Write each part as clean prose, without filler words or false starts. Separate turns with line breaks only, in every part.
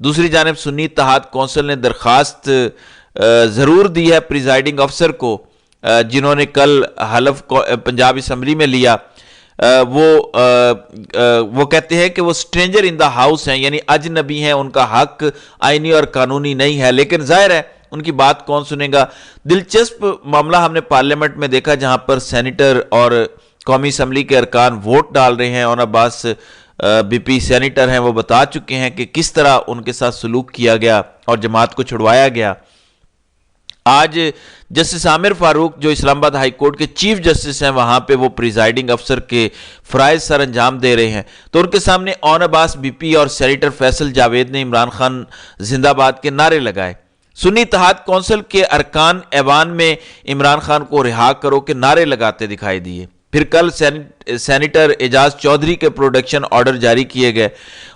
دوسری جانب سنی اتحاد کونسل نے درخواست ضرور دی ہے پریزائڈنگ افسر کو جنہوں نے کل حلف پنجاب اسمبلی میں لیا. وہ کہتے ہیں کہ وہ اسٹرینجر ان دا ہاؤس ہیں، یعنی اجنبی ہیں، ان کا حق آئینی اور قانونی نہیں ہے، لیکن ظاہر ہے ان کی بات کون سنے گا. دلچسپ معاملہ ہم نے پارلیمنٹ میں دیکھا جہاں پر سینیٹر اور قومی اسمبلی کے ارکان ووٹ ڈال رہے ہیں. اور عباس بی پی سینیٹر ہیں، وہ بتا چکے ہیں کہ کس طرح ان کے ساتھ سلوک کیا گیا اور جماعت کو چھڑوایا گیا. آج جسٹس عامر فاروق جو اسلام آباد ہائی کورٹ کے چیف جسٹس ہیں، وہاں پہ وہ پریزائڈنگ افسر کے فرائض سر انجام دے رہے ہیں، تو ان کے سامنے اون عباس بی پی اور سینیٹر فیصل جاوید نے عمران خان زندہ باد کے نعرے لگائے. سنی اتحاد کونسل کے ارکان ایوان میں عمران خان کو رہا کرو کے نعرے لگاتے دکھائی دیے. پھر کل سینیٹر اعجاز چودھری کے پروڈکشن آرڈر جاری کیے گئے،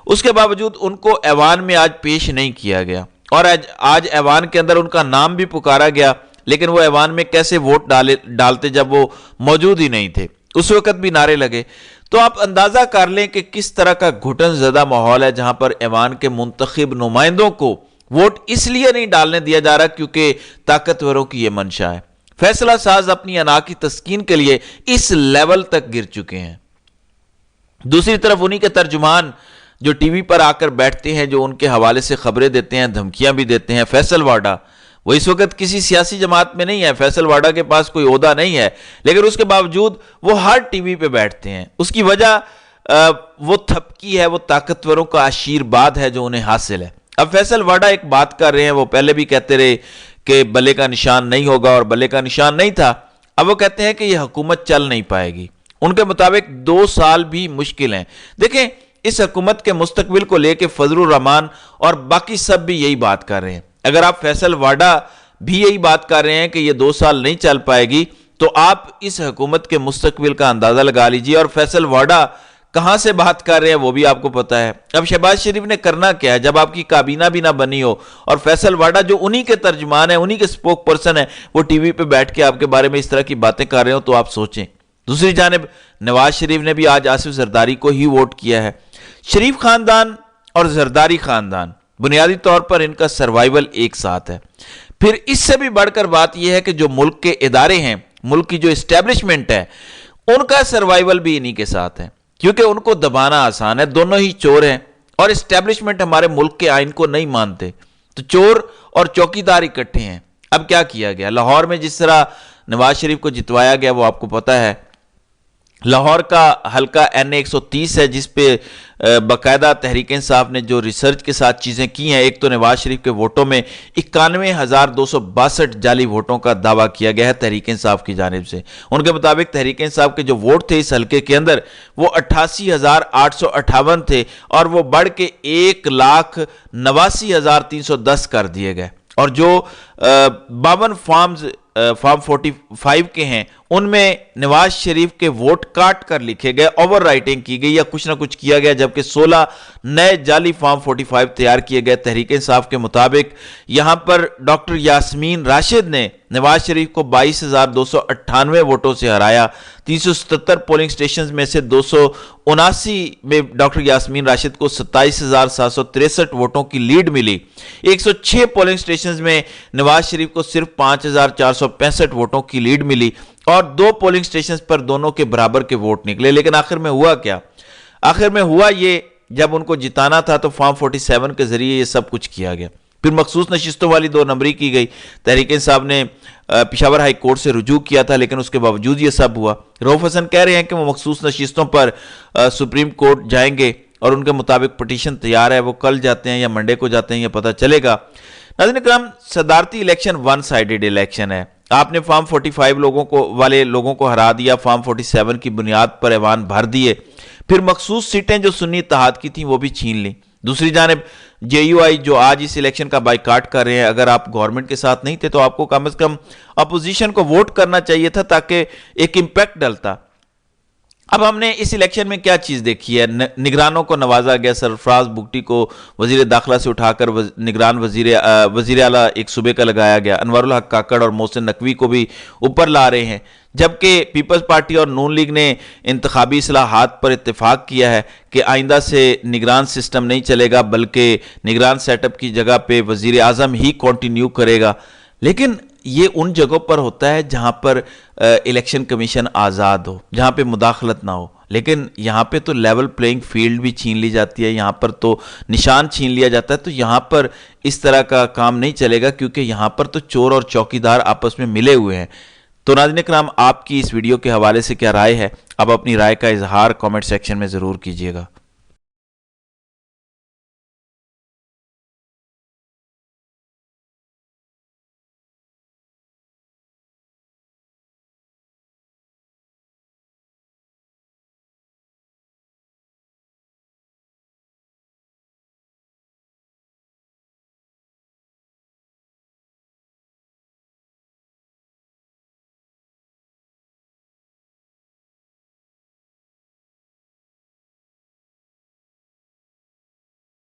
اس کے باوجود ان کو ایوان میں آج پیش نہیں کیا گیا، اور آج ایوان کے اندر ان کا نام بھی پکارا گیا، لیکن وہ ایوان میں کیسے ووٹ ڈالتے جب وہ موجود ہی نہیں تھے. اس وقت بھی نعرے لگے. تو آپ اندازہ کر لیں کہ کس طرح کا گھٹن زدہ ماحول ہے جہاں پر ایوان کے منتخب نمائندوں کو ووٹ اس لیے نہیں ڈالنے دیا جا رہا کیونکہ طاقتوروں کی یہ منشا ہے. فیصلہ ساز اپنی انا کی تسکین کے لیے اس لیول تک گر چکے ہیں. دوسری طرف انہی کے ترجمان جو ٹی وی پر آ کر بیٹھتے ہیں، جو ان کے حوالے سے خبریں دیتے ہیں، دھمکیاں بھی دیتے ہیں، فیصل واڈا، وہ اس وقت کسی سیاسی جماعت میں نہیں ہے، فیصل واڈا کے پاس کوئی عہدہ نہیں ہے، لیکن اس کے باوجود وہ ہر ٹی وی پہ بیٹھتے ہیں. اس کی وجہ وہ تھپکی ہے، وہ طاقتوروں کا آشیرواد ہے جو انہیں حاصل ہے. اب فیصل واڈا ایک بات کر رہے ہیں، وہ پہلے بھی کہتے رہے کہ بلے کا نشان نہیں ہوگا، اور بلے کا نشان نہیں تھا. اب وہ کہتے ہیں کہ یہ حکومت چل نہیں پائے گی. ان کے مطابق 2 سال بھی مشکل ہیں. دیکھیں اس حکومت کے مستقبل کو لے کے فضل الرحمان اور باقی سب بھی یہی بات کر رہے ہیں. اگر آپ فیصل واڈا بھی یہی بات کر رہے ہیں کہ یہ 2 سال نہیں چل پائے گی، تو آپ اس حکومت کے مستقبل کا اندازہ لگا لیجئے. اور فیصل واڈا کہاں سے بات کر رہے ہیں وہ بھی آپ کو پتا ہے. اب شہباز شریف نے کرنا کیا ہے جب آپ کی کابینہ بھی نہ بنی ہو، اور فیصل واڈا جو انہی کے ترجمان ہیں، انہی کے سپوک پرسن ہیں، وہ ٹی وی پہ بیٹھ کے آپ کے بارے میں اس طرح کی باتیں کر رہے ہو، تو آپ سوچیں. دوسری جانب نواز شریف نے بھی آج آصف زرداری کو ہی ووٹ کیا ہے. شریف خاندان اور زرداری خاندان بنیادی طور پر ان کا سروائیول ایک ساتھ ہے. پھر اس سے بھی بڑھ کر بات یہ ہے کہ جو ملک کے ادارے ہیں، ملک کی جو اسٹیبلشمنٹ ہے، ان کا سروائیول بھی انہی کے ساتھ ہے، کیونکہ ان کو دبانا آسان ہے. دونوں ہی چور ہیں، اور اسٹیبلشمنٹ ہمارے ملک کے آئین کو نہیں مانتے، تو چور اور چوکیدار اکٹھے ہیں. اب کیا کیا گیا لاہور میں؟ جس طرح نواز شریف کو جتوایا گیا وہ آپ کو پتا ہے. لاہور کا حلقہ این 130 ہے، جس پہ باقاعدہ تحریک انصاف نے جو ریسرچ کے ساتھ چیزیں کی ہیں. ایک تو نواز شریف کے ووٹوں میں 91,262 جعلی ووٹوں کا دعویٰ کیا گیا ہے تحریک انصاف کی جانب سے. ان کے مطابق تحریک انصاف کے جو ووٹ تھے اس حلقے کے اندر وہ 88,858 تھے، اور وہ بڑھ کے 1,89,310 کر دیے گئے. اور جو 52 فارم 45 کے ہیں ان میں نواز شریف کے ووٹ کاٹ کر لکھے گئے، اوور رائٹنگ کی گئی یا کچھ نہ کچھ کیا گیا، جبکہ 16 نئے جعلی فارم 45 تیار کیے گئے. تحریک انصاف کے مطابق یہاں پر ڈاکٹر یاسمین راشد نے نواز شریف کو 22,298 ووٹوں سے ہرایا. 377 پولنگ سٹیشنز میں سے 279 میں ڈاکٹر یاسمین راشد کو 27,763 ووٹوں کی لیڈ ملی. 106 پولنگ سٹیشنز میں نواز شریف کو صرف 5,465 ووٹوں کی لیڈ ملی، اور 2 پولنگ سٹیشنز پر دونوں کے برابر کے ووٹ نکلے. لیکن آخر میں ہوا کیا؟ آخر میں ہوا یہ، جب ان کو جتانا تھا تو فارم 47 کے ذریعے یہ سب کچھ کیا گیا. پھر مخصوص نشستوں والی 2 نمبری کی گئی. تحریک انصاف نے پشاور ہائی کورٹ سے رجوع کیا تھا، لیکن اس کے باوجود یہ سب ہوا. رؤف حسن کہہ رہے ہیں کہ وہ مخصوص نشستوں پر سپریم کورٹ جائیں گے، اور ان کے مطابق پٹیشن تیار ہے. وہ کل جاتے ہیں یا منڈے کو جاتے ہیں، یہ پتہ چلے گا. ناظرین کرام، صدارتی الیکشن 1 سائیڈڈ الیکشن ہے. آپ نے فارم 45 لوگوں کو ہرا دیا، فارم 47 کی بنیاد پر ایوان بھر دیے، پھر مخصوص سیٹیں جو سنی اتحاد کی تھیں وہ بھی چھین لیں. دوسری جانب جے یو آئی جو آج اس الیکشن کا بائیکاٹ کر رہے ہیں، اگر آپ گورنمنٹ کے ساتھ نہیں تھے تو آپ کو کم از کم اپوزیشن کو ووٹ کرنا چاہیے تھا تاکہ ایک امپیکٹ ڈلتا. اب ہم نے اس الیکشن میں کیا چیز دیکھی ہے؟ نگرانوں کو نوازا گیا، سرفراز بگٹی کو وزیر داخلہ سے اٹھا کر نگران وزیر اعلیٰ ایک صوبے کا لگایا گیا، انوار الحق کاکڑ اور محسن نقوی کو بھی اوپر لا رہے ہیں، جبکہ پیپلز پارٹی اور نون لیگ نے انتخابی اصلاحات پر اتفاق کیا ہے کہ آئندہ سے نگران سسٹم نہیں چلے گا بلکہ نگران سیٹ اپ کی جگہ پہ وزیر اعظم ہی کنٹینیو کرے گا۔ لیکن یہ ان جگہوں پر ہوتا ہے جہاں پر الیکشن کمیشن آزاد ہو، جہاں پہ مداخلت نہ ہو، لیکن یہاں پہ تو لیول پلینگ فیلڈ بھی چھین لی جاتی ہے، یہاں پر تو نشان چھین لیا جاتا ہے، تو یہاں پر اس طرح کا کام نہیں چلے گا کیونکہ یہاں پر تو چور اور چوکیدار آپس میں ملے ہوئے ہیں۔ تو ناظرین کرام، آپ کی اس ویڈیو کے حوالے سے کیا رائے ہے؟ آپ اپنی رائے کا اظہار کامنٹ سیکشن میں ضرور کیجیے گا۔